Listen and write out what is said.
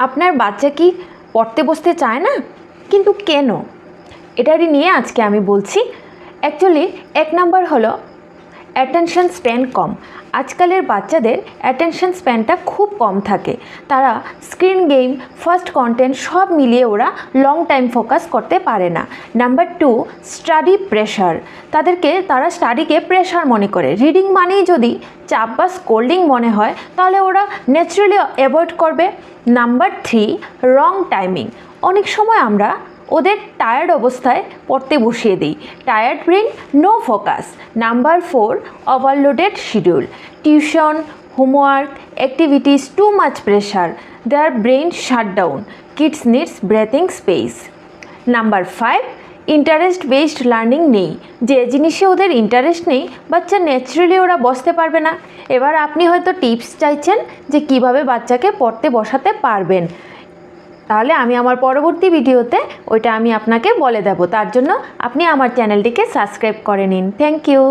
আপনার বাচ্চা কি পড়তে বসতে চায় না, কিন্তু কেন? এটারই নিয়ে আজকে আমি বলছি। অ্যাকচুয়ালি 1 নাম্বার হলো অ্যাটেনশন স্প্যান কম। আজকালের বাচ্চাদের অ্যাটেনশন স্প্যানটা খুব কম থাকে। তারা স্ক্রিন গেম, ফাস্ট কন্টেন্ট সব মিলিয়ে ওরা লং টাইম ফোকাস করতে পারে না। Number 2, study pressure. তারা স্টাডিকে প্রেশার মনে করে। রিডিং মানেই যদি চাপ বা স্কোল্ডিং মনে হয় তাহলে ওরা ন্যাচারালি অ্যাভয়েড করবে। Number 3, wrong timing. অনেক সময় আমরা ওদের টায়ার্ড অবস্থায় পড়তে বসিয়ে দিই। Tired brain, no focus. Number 4, overloaded schedule. Tuition, homework, activities, too much pressure, their brain shut down. Kids needs breathing space. Number 5, interest based learning নেই। যে জিনিসে ওদের ইন্টারেস্ট নেই, বাচ্চা ন্যাচারালি ওরা বসতে পারবে না। এবার আপনি হয়তো টিপস চাইছেন যে কিভাবে বাচ্চাকে পড়তে বসাতে পারবেন, তাহলে আমি আমার পরবর্তী ভিডিওতে ওইটা আমি আপনাকে বলে দেব। তার জন্য আপনি আমার চ্যানেলটিকে সাবস্ক্রাইব করে নিন। Thank you.